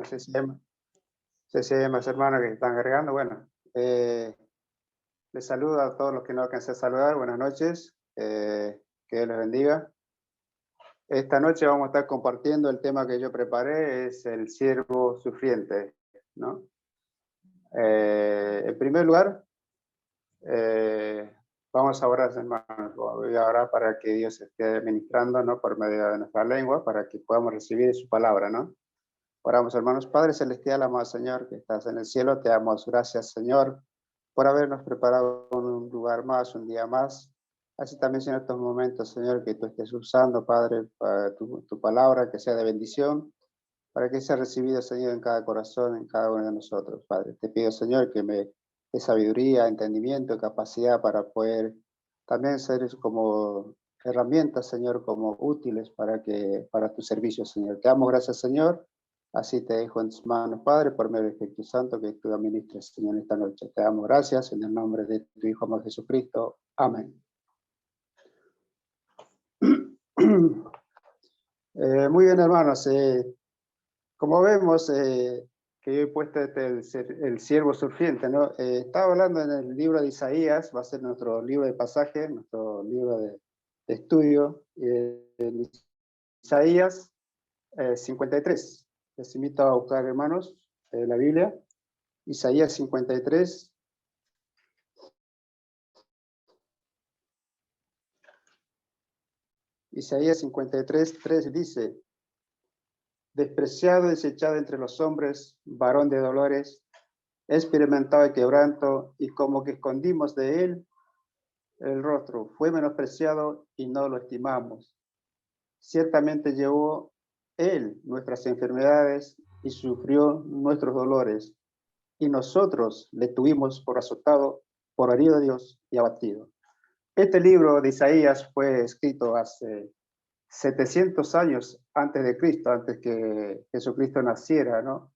sé si hay más hermanos que están agregando. Bueno, les saludo a todos los que no alcancé a saludar. Buenas noches. Que Dios les bendiga. Esta noche vamos a estar compartiendo el tema que yo preparé, es el siervo sufriente, ¿no? En primer lugar, vamos a orar, hermanos. Voy a orar para que Dios esté ministrando, ¿no? Por medio de nuestra lengua, para que podamos recibir su palabra, ¿no? Oramos, hermanos. Padre celestial, amado Señor, que estás en el cielo, te damos gracias, Señor, por habernos preparado un lugar más, un día más. Así también, en estos momentos, Señor, que tú estés usando, Padre, para tu palabra, que sea de bendición, para que sea recibida, Señor, en cada corazón, en cada uno de nosotros, Padre. Te pido, Señor, que me dé sabiduría, entendimiento, capacidad para poder también ser como herramientas, Señor, como útiles para tu servicio, Señor. Te damos gracias, Señor. Así te dejo en tus manos, Padre, por medio del Espíritu Santo, que tú administres, Señor, esta noche. Te damos gracias en el nombre de tu Hijo, amado Jesucristo. Amén. Muy bien, hermanos. Como vemos, que yo he puesto el siervo sufriente, ¿no? Estaba hablando en el libro de Isaías, va a ser nuestro libro de pasaje, nuestro libro de estudio. En Isaías 53. Les invito a buscar, hermanos, la Biblia. Isaías 53. Isaías 53, 3 dice: despreciado y desechado entre los hombres, varón de dolores, experimentado de quebranto, y como que escondimos de él el rostro, fue menospreciado y no lo estimamos. Ciertamente llevó él nuestras enfermedades y sufrió nuestros dolores, y nosotros le tuvimos por azotado, por herido de Dios y abatido. Este libro de Isaías fue escrito hace 700 años antes de Cristo, antes que Jesucristo naciera, ¿no?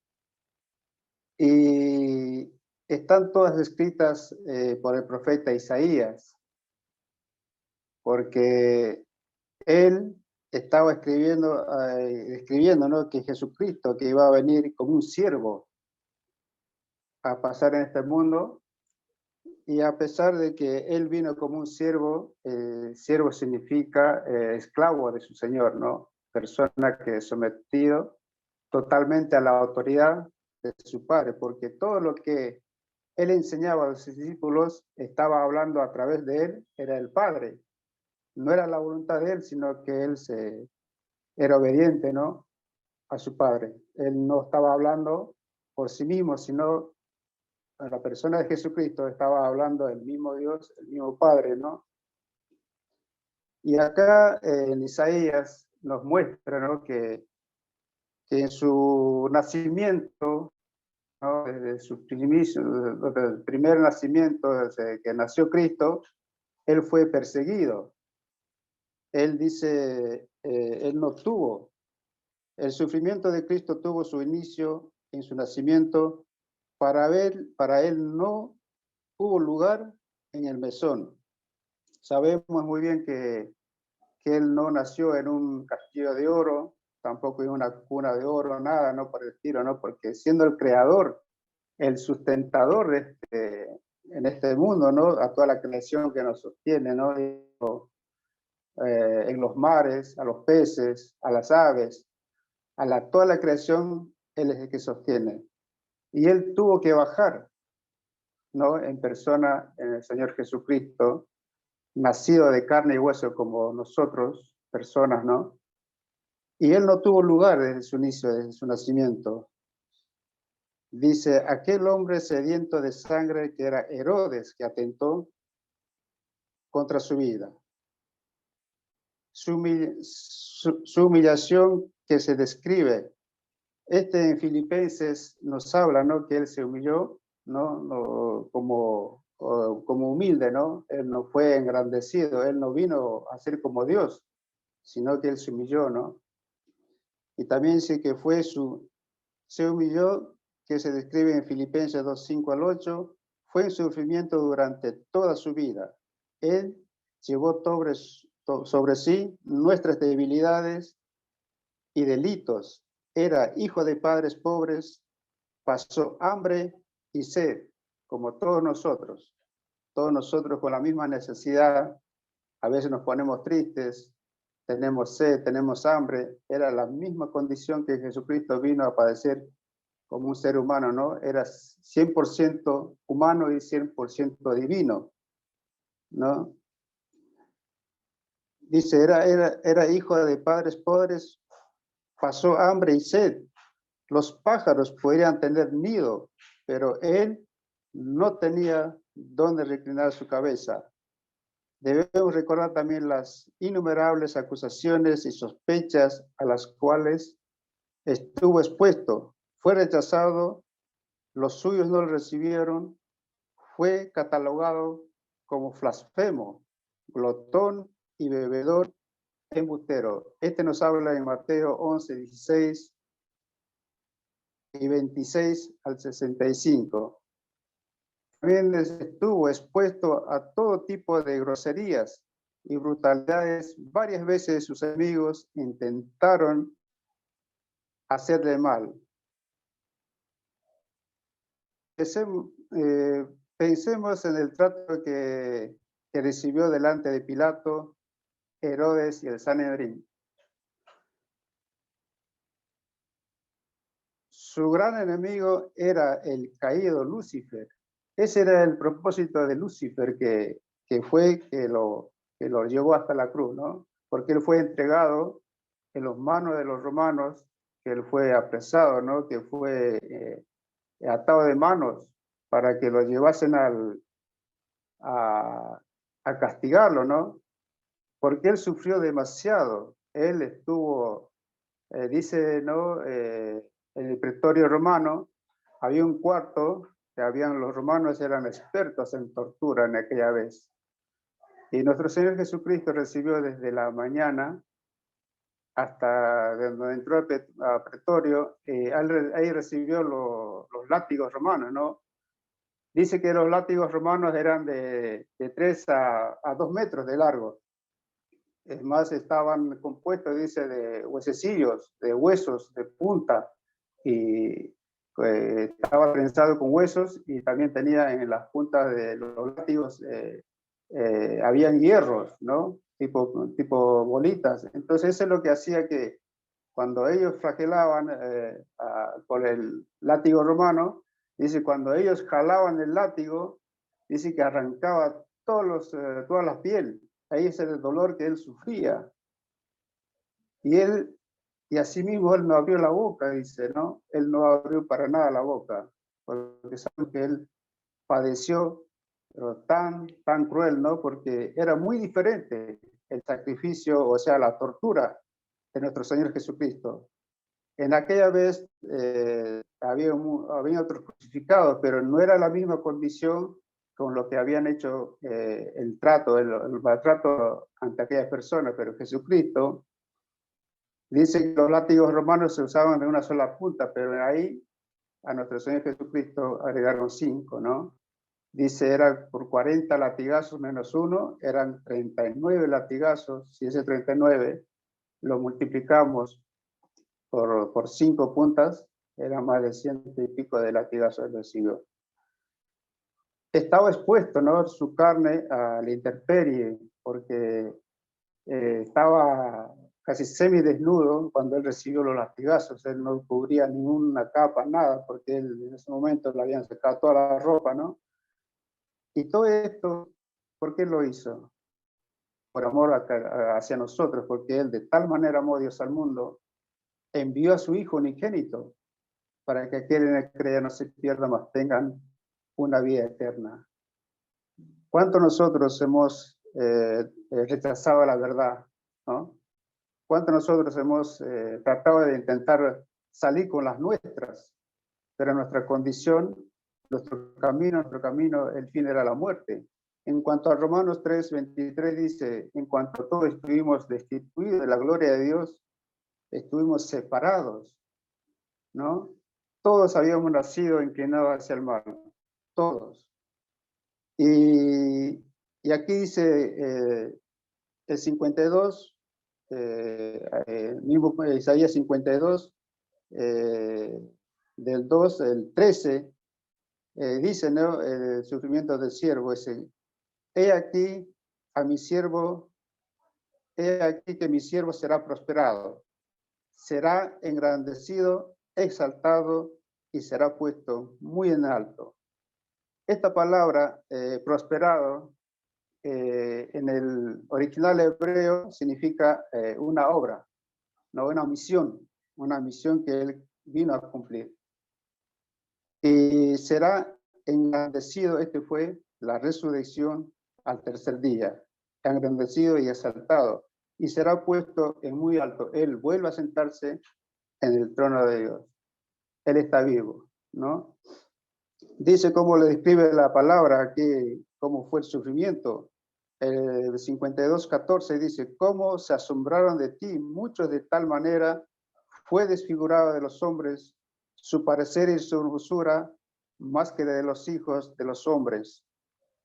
Y están todas escritas por el profeta Isaías, porque él estaba escribiendo, ¿no? Que Jesucristo, que iba a venir como un siervo a pasar en este mundo, y a pesar de que él vino como un siervo, siervo significa esclavo de su señor, ¿no? Persona que es sometido totalmente a la autoridad de su padre, porque todo lo que él enseñaba a sus discípulos estaba hablando a través de él, era el Padre. No era la voluntad de él, sino que él era obediente, ¿no? A su Padre. Él no estaba hablando por sí mismo, sino a la persona de Jesucristo estaba hablando el mismo Dios, el mismo Padre, ¿no? Y acá en Isaías nos muestra, ¿no? que en su nacimiento, ¿no? Desde su primicio, desde el primer nacimiento, desde que nació Cristo, él fue perseguido. Él dice, él no tuvo, el sufrimiento de Cristo tuvo su inicio en su nacimiento, para él no hubo lugar en el mesón. Sabemos muy bien que él no nació en un castillo de oro, tampoco en una cuna de oro, nada, no por el estilo, ¿no? Porque siendo el creador, el sustentador en este mundo, ¿no? A toda la creación que nos sostiene, ¿no? En los mares, a los peces, a las aves, toda la creación, él es el que sostiene. Y él tuvo que bajar, ¿no? En persona, en el Señor Jesucristo, nacido de carne y hueso como nosotros, personas, ¿no? Y él no tuvo lugar desde su inicio, desde su nacimiento. Dice, aquel hombre sediento de sangre que era Herodes, que atentó contra su vida. Su humillación que se describe. En Filipenses nos habla, ¿no? Que él se humilló, ¿no? Como humilde, ¿no? Él no fue engrandecido, él no vino a ser como Dios, sino que él se humilló, ¿no? Y también dice que se humilló, que se describe en Filipenses 2, 5 al 8, fue en sufrimiento durante toda su vida. Él llevó sobre sí nuestras debilidades y delitos, era hijo de padres pobres, pasó hambre y sed, como todos nosotros con la misma necesidad. A veces nos ponemos tristes, tenemos sed, tenemos hambre. Era la misma condición que Jesucristo vino a padecer como un ser humano, ¿no? Era 100% humano y 100% divino, ¿no? Dice, era hijo de padres pobres, pasó hambre y sed. Los pájaros podrían tener nido, pero él no tenía dónde reclinar su cabeza. Debemos recordar también las innumerables acusaciones y sospechas a las cuales estuvo expuesto. Fue rechazado, los suyos no lo recibieron, fue catalogado como blasfemo, glotón y bebedor, embustero. Este nos habla en Mateo 11, 16 y 26 al 65. También estuvo expuesto a todo tipo de groserías y brutalidades. Varias veces sus amigos intentaron hacerle mal. Pensemos en el trato que recibió delante de Pilato, Herodes y el Sanedrín. Su gran enemigo era el caído Lucifer. Ese era el propósito de Lucifer, que lo llevó hasta la cruz, ¿no? Porque él fue entregado en las manos de los romanos, que él fue apresado, ¿no? Que fue atado de manos para que lo llevasen a castigarlo, ¿no? Porque él sufrió demasiado. Él estuvo, dice, ¿no? En el pretorio romano había un cuarto que los romanos eran expertos en tortura en aquella vez. Y nuestro Señor Jesucristo recibió desde la mañana hasta donde entró al pretorio, ahí recibió los látigos romanos, ¿no? Dice que los látigos romanos eran de 3 a 2 metros de largo. Es más, estaban compuestos, dice, de huesecillos, de huesos, de punta, y estaba prensado con huesos, y también tenía en las puntas de los látigos, habían hierros, ¿no? Tipo bolitas. Entonces eso es lo que hacía que cuando ellos flagelaban con el látigo romano, dice, cuando ellos jalaban el látigo, dice que arrancaba toda la piel. Ahí es el dolor que él sufría. Y asimismo él no abrió la boca, dice, ¿no? Él no abrió para nada la boca, porque sabe que él padeció, pero tan cruel, ¿no? Porque era muy diferente el sacrificio, o sea, la tortura de nuestro Señor Jesucristo. En aquella vez había otros crucificados, pero no era la misma condición con lo que habían hecho el maltrato ante aquellas personas, pero Jesucristo dice que los látigos romanos se usaban de una sola punta, pero ahí a nuestro Señor Jesucristo agregaron 5, ¿no? Dice, era por 40 latigazos menos 1, eran 39 latigazos. Si ese 39 lo multiplicamos por 5 puntas, era más de 100 y pico de latigazos recibió. Estaba expuesto, ¿no? Su carne a la intemperie, porque estaba casi semidesnudo cuando él recibió los latigazos. Él no cubría ninguna capa, nada, porque él en ese momento le habían sacado toda la ropa, ¿no? Y todo esto, ¿por qué lo hizo? Por amor hacia nosotros, porque él de tal manera amó a Dios al mundo, envió a su Hijo unigénito, para que aquel en el que crea no se pierda, mas tengan una vida eterna. ¿Cuánto nosotros hemos rechazado la verdad, ¿no? ¿Cuánto nosotros hemos tratado de intentar salir con las nuestras? Pero nuestra condición, nuestro camino, el fin era la muerte. En cuanto a Romanos 3:23 dice, en cuanto a todos estuvimos destituidos de la gloria de Dios, estuvimos separados, ¿no? Todos habíamos nacido inclinados hacia el mal, todos. Y aquí dice el 52, mismo Isaías 52, del 2, el 13, dice, ¿no? El sufrimiento del siervo ese. He aquí a mi siervo, he aquí que mi siervo será prosperado, será engrandecido, exaltado y será puesto muy en alto. Esta palabra, prosperado, en el original hebreo significa una obra, no una misión que él vino a cumplir. Y será engrandecido, este fue la resurrección al tercer día, engrandecido y exaltado, y será puesto en muy alto. Él vuelve a sentarse en el trono de Dios. Él está vivo, ¿no? Dice cómo le describe la palabra aquí, cómo fue el sufrimiento. El 52:14 dice, cómo se asombraron de ti muchos de tal manera, fue desfigurado de los hombres, su parecer y su hermosura, más que de los hijos de los hombres.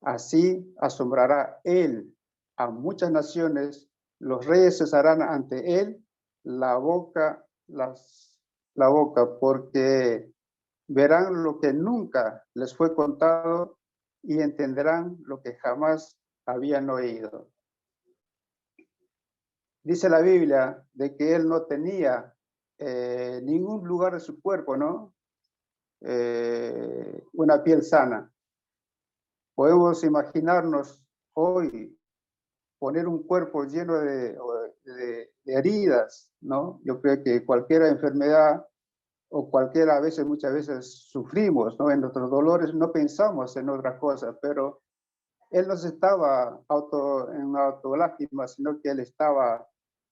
Así asombrará él a muchas naciones, los reyes cesarán ante él la boca, porque verán lo que nunca les fue contado y entenderán lo que jamás habían oído. Dice la Biblia de que él no tenía ningún lugar de su cuerpo, ¿no? Una piel sana. Podemos imaginarnos hoy poner un cuerpo lleno de heridas, ¿no? Yo creo que cualquier enfermedad o cualquiera, muchas veces sufrimos, ¿no? En nuestros dolores no pensamos en otra cosa, pero él no estaba en autolástima, sino que él estaba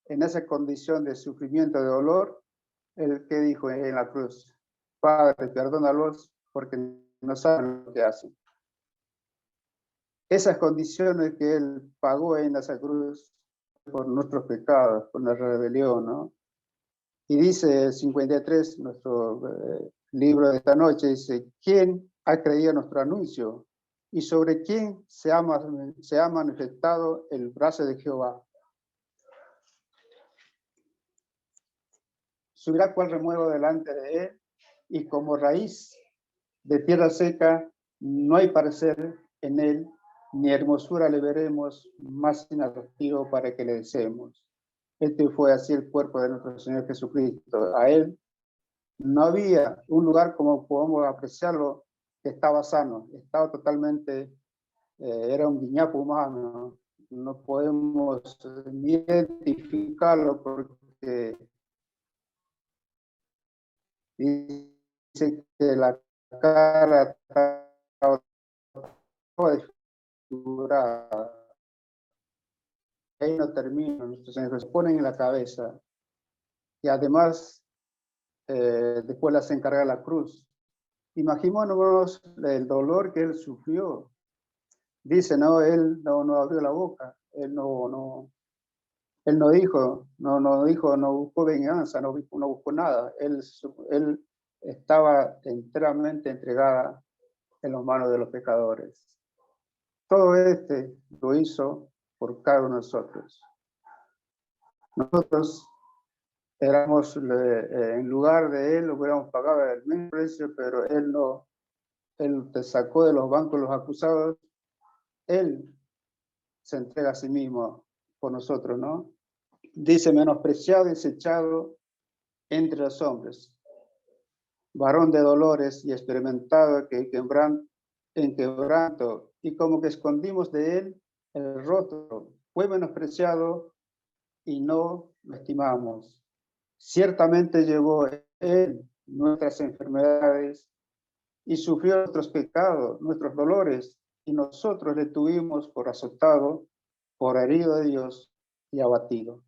en esa condición de sufrimiento, de dolor. El que dijo en la cruz, Padre, perdónalos porque no saben lo que hacen. Esas condiciones que él pagó en esa cruz por nuestros pecados, por nuestra rebelión, ¿no? Y dice el 53, nuestro libro de esta noche, dice, ¿quién ha creído nuestro anuncio? ¿Y sobre quién se ha manifestado el brazo de Jehová? Subirá cual remuevo delante de él, y como raíz de tierra seca, no hay parecer en él, ni hermosura le veremos más inatractivo para que le deseemos. Este fue así el cuerpo de nuestro Señor Jesucristo. A él no había un lugar como podemos apreciarlo que estaba sano, estaba totalmente, era un guiñapo humano, no podemos ni identificarlo porque dice que la cara estaba desfigurada. Ahí no termina, nuestros señores se ponen en la cabeza y además después las encarga la cruz. Imaginémonos el dolor que él sufrió. Dice, no, él no abrió la boca, él no dijo, no buscó venganza, no buscó nada. Él estaba enteramente entregada en las manos de los pecadores. Todo lo hizo por cada uno de nosotros. Nosotros éramos, en lugar de él, hubiéramos pagado el mismo precio, pero él te sacó de los bancos los acusados. Él se entrega a sí mismo por nosotros, ¿no? Dice, menospreciado y desechado entre los hombres, varón de dolores y experimentado en quebranto, y como que escondimos de él el rostro, fue menospreciado y no lo estimamos. Ciertamente llevó él nuestras enfermedades y sufrió nuestros pecados, nuestros dolores, y nosotros le tuvimos por azotado, por herido de Dios y abatido.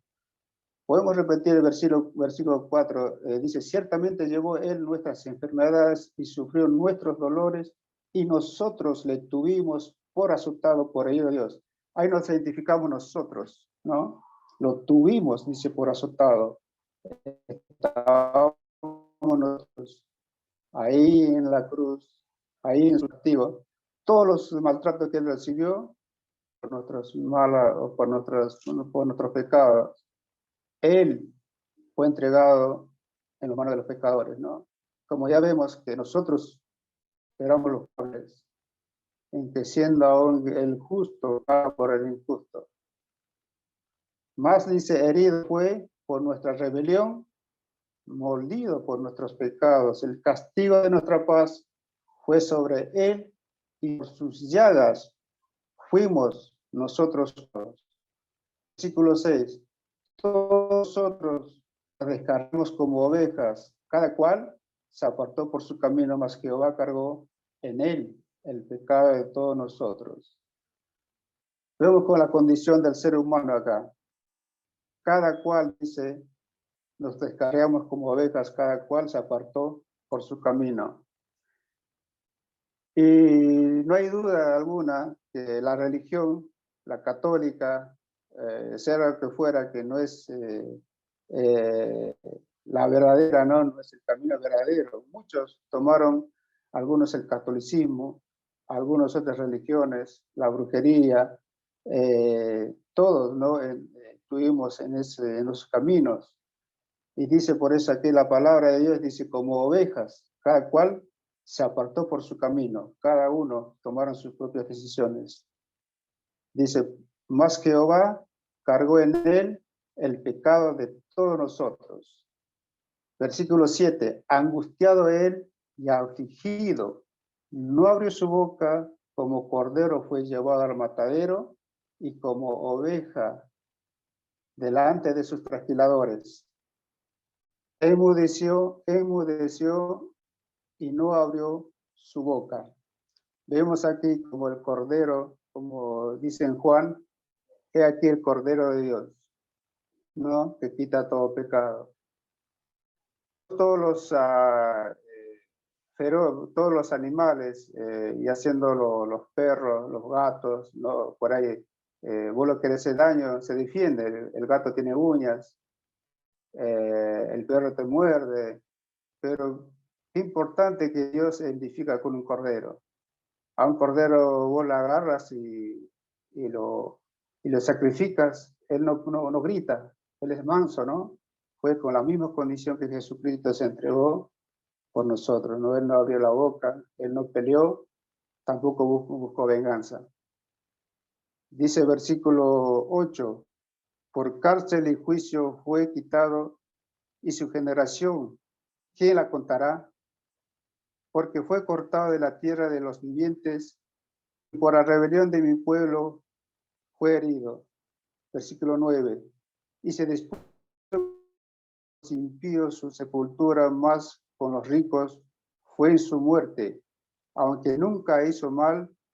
Podemos repetir el versículo 4, dice, ciertamente llevó él nuestras enfermedades y sufrió nuestros dolores, y nosotros le tuvimos por azotado, por herido de Dios. Ahí nos identificamos nosotros, ¿no? Lo tuvimos, dice, por azotado. Estábamos nosotros ahí en la cruz, ahí en su castigo. Todos los maltratos que él recibió por nuestros por nuestros pecados. Él fue entregado en las manos de los pecadores, ¿no? Como ya vemos que nosotros éramos los pobres, en que siendo aún el justo paga por el injusto. Más dice, herido fue por nuestra rebelión, molido por nuestros pecados. El castigo de nuestra paz fue sobre él y por sus llagas fuimos nosotros. Versículo 6. Todos nosotros nos descargamos como ovejas, cada cual se apartó por su camino, mas Jehová cargó en él el pecado de todos nosotros. Vemos con la condición del ser humano acá. Cada cual, dice, nos descargamos como ovejas, cada cual se apartó por su camino. Y no hay duda alguna que la religión, la católica, sea lo que fuera, que no es la verdadera, no es el camino verdadero. Muchos tomaron, algunos el catolicismo, algunos otras religiones, la brujería, todos, ¿no? Estuvimos en los caminos. Y dice por eso aquí la palabra de Dios, dice, como ovejas, cada cual se apartó por su camino, cada uno tomaron sus propias decisiones. Dice, más Jehová cargó en él el pecado de todos nosotros. Versículo 7, angustiado él y afligido, no abrió su boca, como cordero fue llevado al matadero, y como oveja delante de sus trasquiladores. Enmudeció y no abrió su boca. Vemos aquí como el cordero, como dice en Juan, he aquí el cordero de Dios, ¿no? Que quita todo pecado. Todos los animales, y haciendo los perros, los gatos, ¿no? Por ahí, vos lo querés hacer daño, se defiende. El gato tiene uñas, el perro te muerde, pero es importante que Dios se identifica con un cordero. A un cordero vos lo agarras y lo sacrificas, él no grita, él es manso, ¿no? Fue con la misma condición que Jesucristo se entregó por nosotros, ¿no? Él no abrió la boca, él no peleó, tampoco buscó venganza. Dice versículo 8, por cárcel y juicio fue quitado, y su generación, ¿quién la contará? Porque fue cortado de la tierra de los vivientes, y por la rebelión de mi pueblo fue herido. Versículo 9, y se dispuso los impíos su sepultura, más con los ricos fue en su muerte, aunque nunca hizo maldad,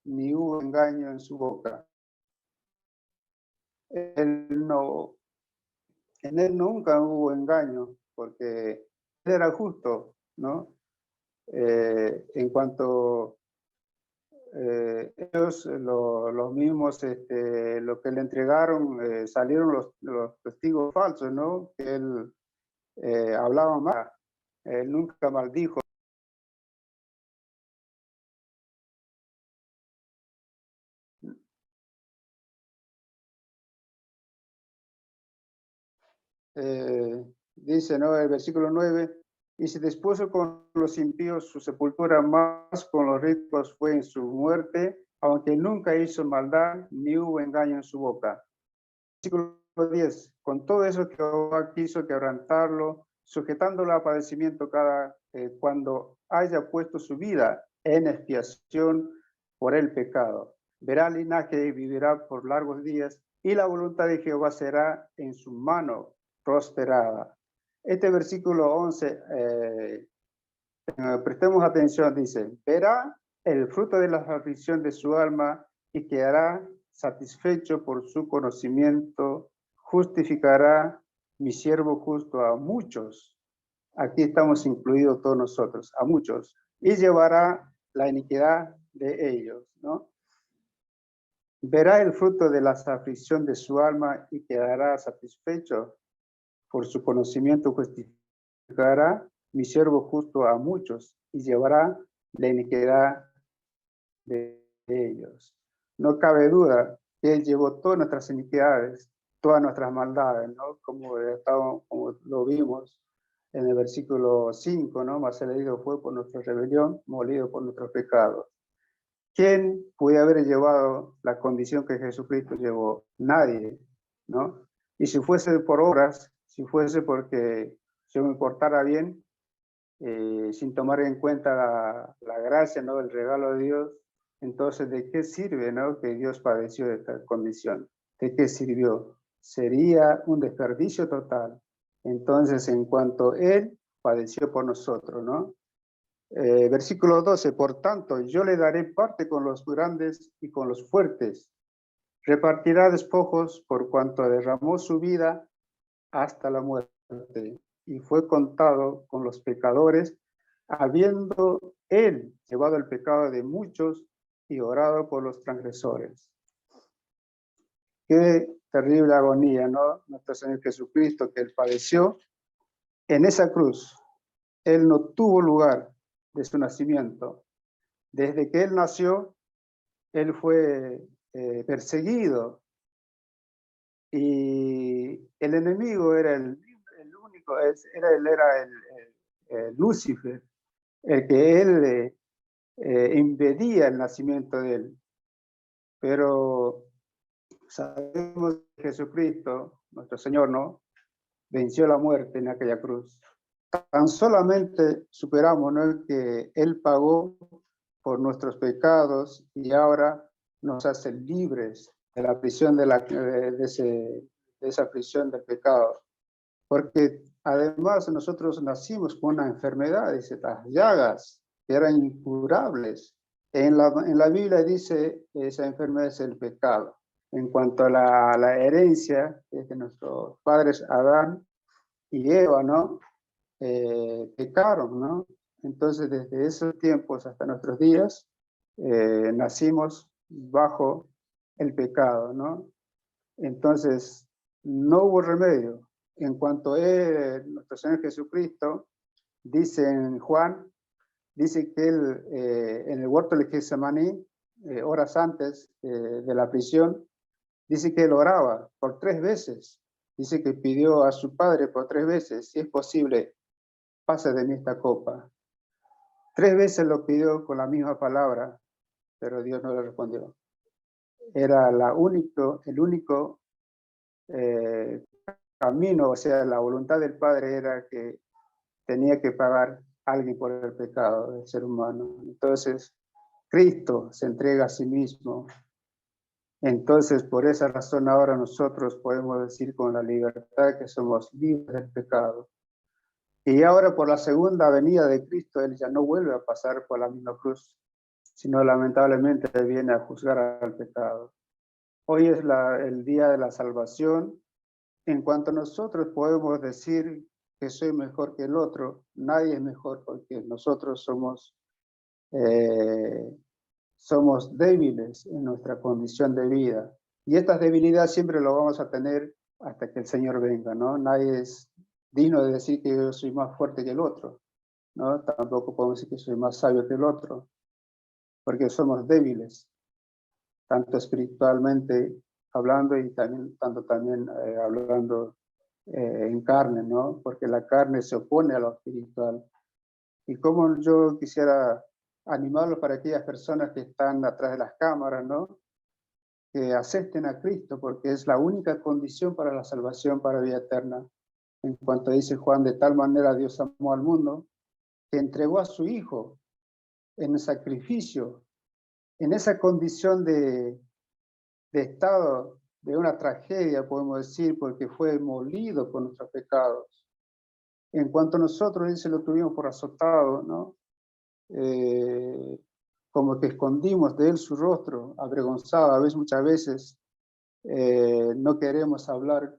ni hubo engaño en su boca. En él nunca hubo engaño, porque él era justo, ¿no? En cuanto ellos, los mismos, lo que le entregaron, salieron los testigos falsos, ¿no? Que él hablaba mal, él nunca maldijo. Dice, ¿no? El versículo 9, y se dispuso con los impíos su sepultura, más con los ricos fue en su muerte, aunque nunca hizo maldad, ni hubo engaño en su boca. Versículo 10, con todo eso Jehová quiso quebrantarlo, sujetándolo a padecimiento cuando haya puesto su vida en expiación por el pecado. Verá linaje y vivirá por largos días, y la voluntad de Jehová será en su mano prosperada. Este versículo 11, prestemos atención, dice, verá el fruto de la aflicción de su alma y quedará satisfecho por su conocimiento, justificará mi siervo justo a muchos. Aquí estamos incluidos todos nosotros, a muchos, y llevará la iniquidad de ellos, ¿no? Verá el fruto de la aflicción de su alma y quedará satisfecho por su conocimiento, justificará mi siervo justo a muchos y llevará la iniquidad de ellos. No cabe duda que él llevó todas nuestras iniquidades, todas nuestras maldades, ¿no? Como lo vimos en el versículo 5, ¿no? Mas el herido fue por nuestra rebelión, molido por nuestros pecados. ¿Quién puede haber llevado la condición que Jesucristo llevó? Nadie, ¿no? Y si fuese por obras, si fuese porque yo me portara bien, sin tomar en cuenta la gracia, ¿no? El regalo de Dios, entonces, ¿de qué sirve, ¿no? Que Dios padeció esta condición? ¿De qué sirvió? Sería un desperdicio total. Entonces, en cuanto Él padeció por nosotros, ¿no? Versículo 12, por tanto, yo le daré parte con los grandes y con los fuertes. Repartirá despojos por cuanto derramó su vida hasta la muerte y fue contado con los pecadores, habiendo él llevado el pecado de muchos y orado por los transgresores. Qué terrible agonía, ¿no? Nuestro Señor Jesucristo, que él padeció en esa cruz. Él no tuvo lugar de su nacimiento. Desde que él nació, él fue perseguido y el enemigo era el único, era el Lucifer, el que él impedía el nacimiento de él. Pero sabemos que Jesucristo, nuestro Señor, ¿no? Venció la muerte en aquella cruz. Tan solamente superamos, ¿no? Que Él pagó por nuestros pecados y ahora nos hace libres de la prisión de esa prisión del pecado. Porque además nosotros nacimos con una enfermedad, dice, las llagas que eran incurables. En la Biblia dice esa enfermedad es el pecado. En cuanto a la herencia de nuestros padres Adán y Eva, ¿no? Pecaron, ¿no? Entonces, desde esos tiempos hasta nuestros días, nacimos bajo el pecado, ¿no? Entonces, no hubo remedio. En cuanto a nuestro Señor Jesucristo, dice en Juan, dice que él, en el huerto de Getsemaní, horas antes de la prisión, dice que él oraba por 3 veces. Dice que pidió a su Padre por 3 veces, si es posible, pase de mí esta copa. 3 veces lo pidió con la misma palabra, pero Dios no le respondió. Era el único camino, o sea, la voluntad del Padre era que tenía que pagar alguien por el pecado del ser humano. Entonces, Cristo se entrega a sí mismo. Entonces, por esa razón ahora nosotros podemos decir con la libertad que somos libres del pecado. Y ahora por la segunda venida de Cristo, Él ya no vuelve a pasar por la misma cruz, sino lamentablemente viene a juzgar al pecado. Hoy es el día de la salvación. En cuanto a nosotros podemos decir que soy mejor que el otro, nadie es mejor porque nosotros somos débiles en nuestra condición de vida. Y estas debilidades siempre lo vamos a tener hasta que el Señor venga, ¿no? Nadie es digno de decir que yo soy más fuerte que el otro, ¿no? Tampoco podemos decir que soy más sabio que el otro, porque somos débiles, tanto espiritualmente hablando y también hablando en carne, ¿no? Porque la carne se opone a lo espiritual. Y como yo quisiera animarlos para aquellas personas que están atrás de las cámaras, ¿no? Que acepten a Cristo, porque es la única condición para la salvación, para la vida eterna. En cuanto dice Juan, de tal manera Dios amó al mundo, que entregó a su Hijo en sacrificio, en esa condición de estado de una tragedia, podemos decir, porque fue molido por nuestros pecados. En cuanto a nosotros, dice, lo tuvimos por azotado, ¿no? Como que escondimos de él su rostro, avergonzado. Muchas veces no queremos hablar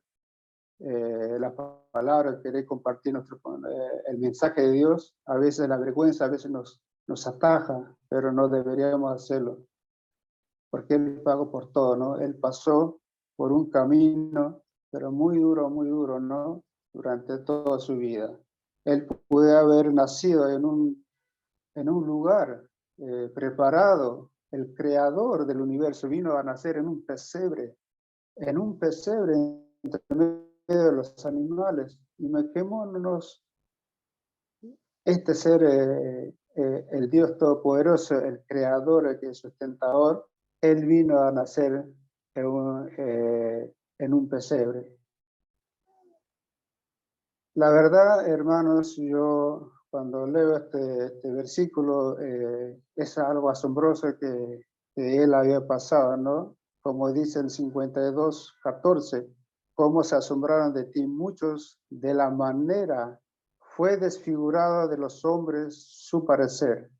la palabra, querer compartir el mensaje de Dios. A veces la vergüenza, a veces nos ataja, pero no deberíamos hacerlo, porque Él pagó por todo, ¿no? Él pasó por un camino, pero muy duro, ¿no? Durante toda su vida. Él puede haber nacido en un lugar preparado. El creador del universo vino a nacer en un pesebre entre medio de los animales. Imaginémonos este ser, el Dios Todopoderoso, el Creador, el sustentador, Él vino a nacer en un pesebre. La verdad, hermanos, yo cuando leo este versículo, es algo asombroso que él había pasado, ¿no? Como dice el 52:14, cómo se asombraron de ti muchos de la manera fue desfigurado de los hombres su parecer.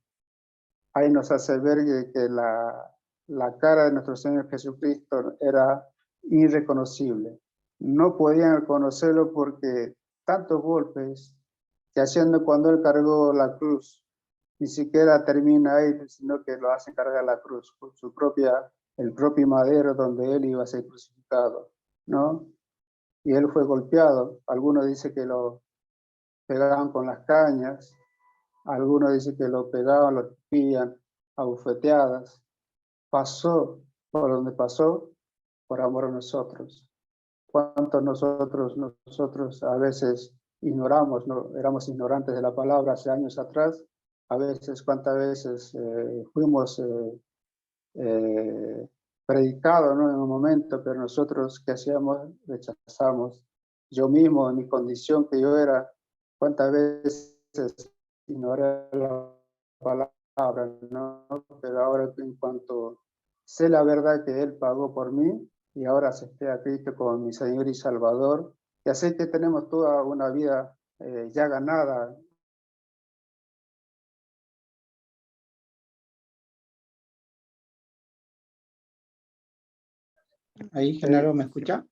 Ahí nos hace ver que la cara de nuestro Señor Jesucristo era irreconocible. No podían reconocerlo porque tantos golpes que haciendo cuando Él cargó la cruz, ni siquiera termina ahí, sino que lo hace cargar la cruz por el propio madero donde Él iba a ser crucificado, ¿no? Y Él fue golpeado. Algunos dicen que lo pegaban con las cañas, algunos dicen que lo pegaban, lo escupían a bufeteadas. Pasó por donde pasó por amor a nosotros. ¿Cuántos nosotros a veces ignoramos, ¿no? Éramos ignorantes de la palabra hace años atrás? A veces, ¿cuántas veces fuimos predicados, ¿no? En un momento, pero nosotros, ¿qué hacíamos? Rechazamos. Yo mismo, en mi condición que yo era, ¿cuántas veces ignoré la palabra, ¿no? Pero ahora, en cuanto sé la verdad que Él pagó por mí, y ahora acepté a Cristo como mi Señor y Salvador, y así que tenemos toda una vida ya ganada. Ahí, Genaro, ¿me escucha?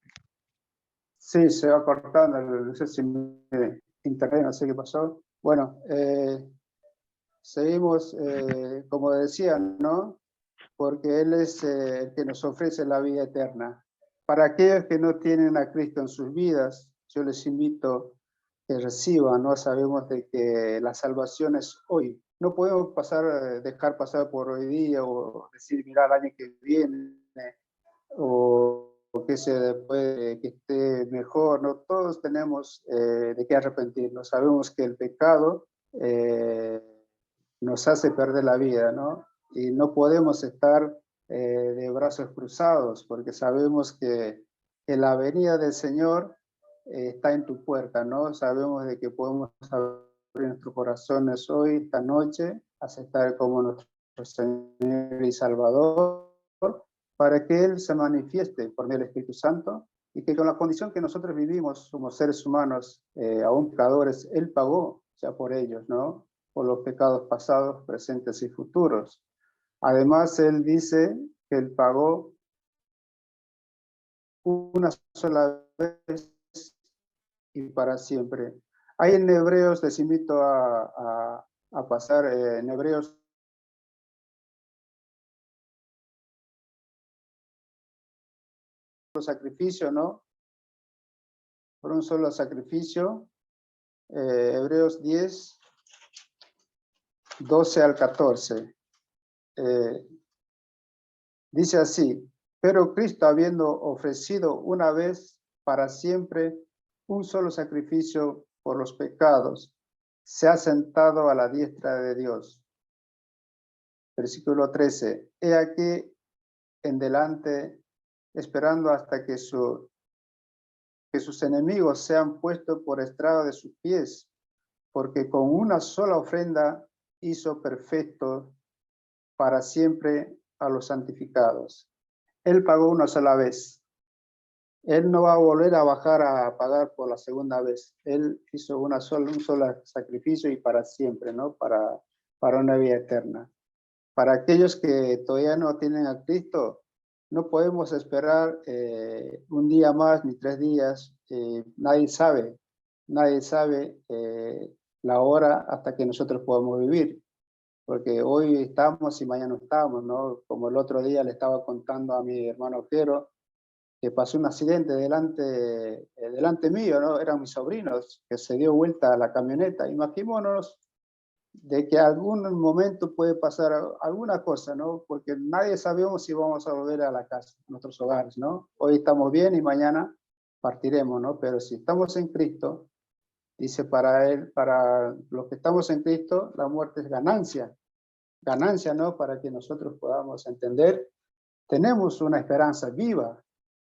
Sí, se va cortando, no sé si internet, no sé qué pasó. Bueno, seguimos, como decía, ¿no? Porque Él es el que nos ofrece la vida eterna. Para aquellos que no tienen a Cristo en sus vidas, yo les invito que reciban, ¿no? Sabemos de que la salvación es hoy. No podemos dejar pasar por hoy día o decir, mira, el año que viene, o que se puede que esté mejor, ¿no? Todos tenemos de qué arrepentirnos. Sabemos que el pecado nos hace perder la vida, ¿no? Y no podemos estar de brazos cruzados, porque sabemos que la venida del Señor está en tu puerta, ¿no? Sabemos de que podemos abrir nuestros corazones hoy, esta noche, aceptar como nuestro Señor y Salvador, para que Él se manifieste por medio del Espíritu Santo, y que con la condición que nosotros vivimos, somos seres humanos, aún pecadores, Él pagó ya por ellos, ¿no? Por los pecados pasados, presentes y futuros. Además, Él dice que Él pagó una sola vez y para siempre. Hay en Hebreos, les invito a pasar en Hebreos sacrificio, ¿no? Por un solo sacrificio. Hebreos 10, 12 al 14. Dice así: pero Cristo, habiendo ofrecido una vez para siempre un solo sacrificio por los pecados, se ha sentado a la diestra de Dios. Versículo 13. He aquí en delante, esperando hasta que sus enemigos sean puestos por estrado de sus pies, porque con una sola ofrenda hizo perfecto para siempre a los santificados. Él pagó una sola vez. Él no va a volver a bajar a pagar por la segunda vez. Él hizo un solo sacrificio y para siempre, ¿no? Para una vida eterna. Para aquellos que todavía no tienen a Cristo, no podemos esperar un día más ni 3 días. Nadie sabe la hora hasta que nosotros podamos vivir, porque hoy estamos y mañana no estamos, ¿no? Como el otro día le estaba contando a mi hermano Jero, que pasó un accidente delante mío, ¿no? Eran mis sobrinos, que se dio vuelta a la camioneta. Imaginémonos de que algún momento puede pasar alguna cosa, ¿no? Porque nadie sabemos si vamos a volver a la casa, a nuestros hogares, ¿no? Hoy estamos bien y mañana partiremos, ¿no? Pero si estamos en Cristo, dice para él, para los que estamos en Cristo, la muerte es ganancia. Ganancia, ¿no? Para que nosotros podamos entender, tenemos una esperanza viva,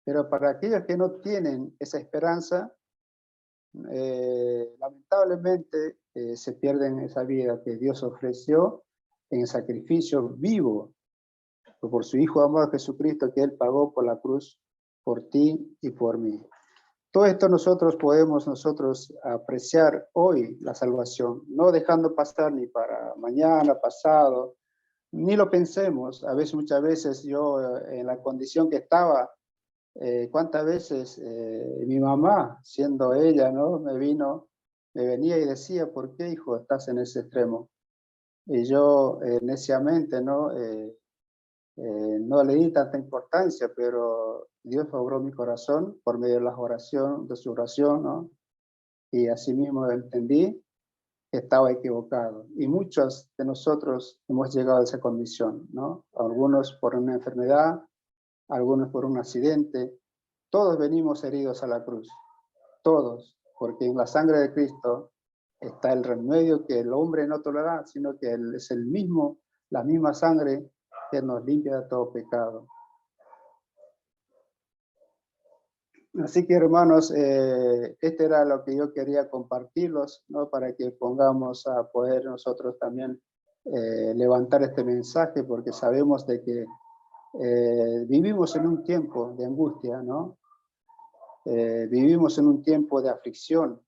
pero para aquellos que no tienen esa esperanza, lamentablemente se pierden esa vida que Dios ofreció en sacrificio vivo por su Hijo amado Jesucristo, que Él pagó por la cruz por ti y por mí. Todo esto podemos apreciar hoy la salvación, no dejando pasar ni para mañana, pasado, ni lo pensemos. Muchas veces yo en la condición que estaba, cuántas veces mi mamá, siendo ella, ¿no? me venía y decía, ¿por qué, hijo, estás en ese extremo? Y yo neciamente, ¿no? No le di tanta importancia, pero Dios obró mi corazón por medio de su oración, ¿no? Y así mismo entendí que estaba equivocado. Y muchos de nosotros hemos llegado a esa condición, ¿no? Algunos por una enfermedad, algunos por un accidente. Todos venimos heridos a la cruz, todos, porque en la sangre de Cristo está el remedio que el hombre no tolera, sino que es la misma sangre que nos limpia de todo pecado. Así que, hermanos, este era lo que yo quería compartirlos, ¿no? Para que pongamos a poder nosotros también levantar este mensaje, porque sabemos de que vivimos en un tiempo de angustia, ¿no? Vivimos en un tiempo de aflicción,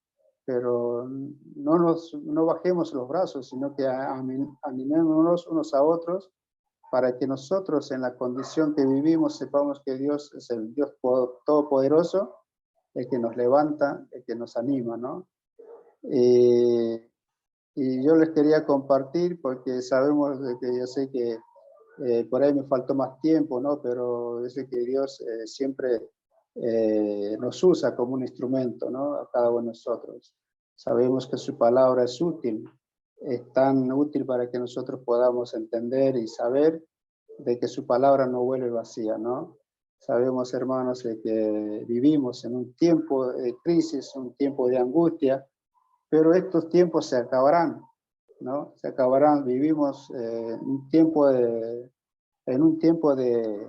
pero no bajemos los brazos, sino que animémonos unos a otros para que nosotros en la condición que vivimos sepamos que Dios es el Dios todopoderoso, el que nos levanta, el que nos anima, ¿no? Y yo les quería compartir porque sabemos de que yo sé que por ahí me faltó más tiempo, ¿no? Pero yo sé que Dios siempre nos usa como un instrumento, ¿no? A cada uno de nosotros. Sabemos que su palabra es tan útil para que nosotros podamos entender y saber de que su palabra no vuelve vacía, ¿no? Sabemos, hermanos, de que vivimos en un tiempo de crisis, un tiempo de angustia, pero estos tiempos se acabarán, ¿no? Se acabarán. Vivimos en un tiempo de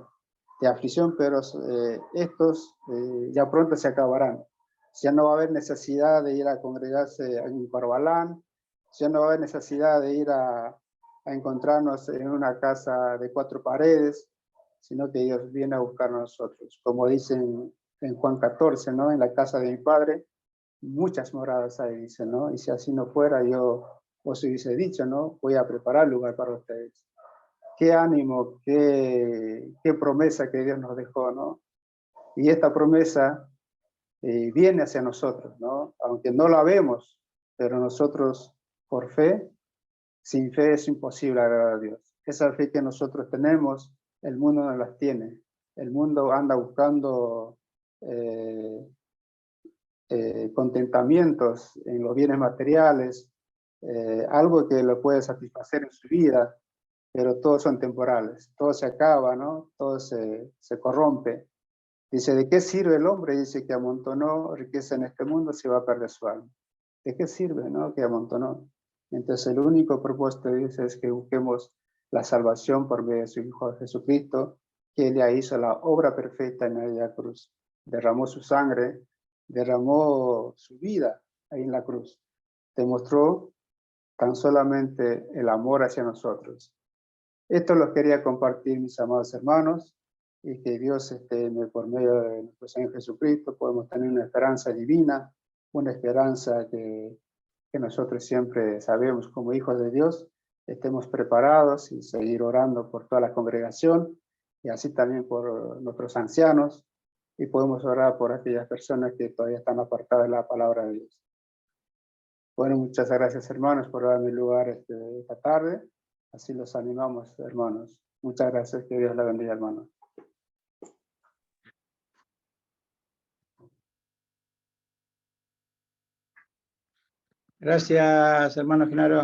aflicción, pero estos ya pronto se acabarán. Ya no va a haber necesidad de ir a congregarse en Corbalán, ya no va a haber necesidad de ir a encontrarnos en una casa de 4 paredes, sino que Dios viene a buscar a nosotros. Como dicen en Juan 14, ¿no? En la casa de mi Padre, muchas moradas hay, dice, ¿no? Y si así no fuera, yo os hubiese dicho, ¿no? Voy a preparar lugar para ustedes. Qué ánimo, qué promesa que Dios nos dejó, ¿no? Y esta promesa viene hacia nosotros, ¿no? Aunque no la vemos, pero nosotros, por fe, sin fe es imposible agradar a Dios. Esa fe que nosotros tenemos, el mundo no las tiene. El mundo anda buscando contentamientos en los bienes materiales, algo que lo puede satisfacer en su vida, pero todos son temporales, todo se acaba, ¿no? Todo se corrompe. Dice, ¿de qué sirve el hombre? Dice que amontonó riqueza en este mundo, se va a perder su alma. ¿De qué sirve, no? Que amontonó. Entonces el único propósito, dice, es que busquemos la salvación por medio de su Hijo Jesucristo, que Él ya hizo la obra perfecta en aquella cruz. Derramó su sangre, derramó su vida ahí en la cruz. Demostró tan solamente el amor hacia nosotros. Esto lo quería compartir, mis amados hermanos, y que Dios, por medio de nuestro Señor Jesucristo, podemos tener una esperanza divina, una esperanza que nosotros siempre sabemos como hijos de Dios, estemos preparados y seguir orando por toda la congregación, y así también por nuestros ancianos, y podemos orar por aquellas personas que todavía están apartadas de la palabra de Dios. Bueno, muchas gracias, hermanos, por darme lugar esta tarde. Así los animamos, hermanos. Muchas gracias, que Dios la bendiga, hermanos. Gracias, hermano Genaro.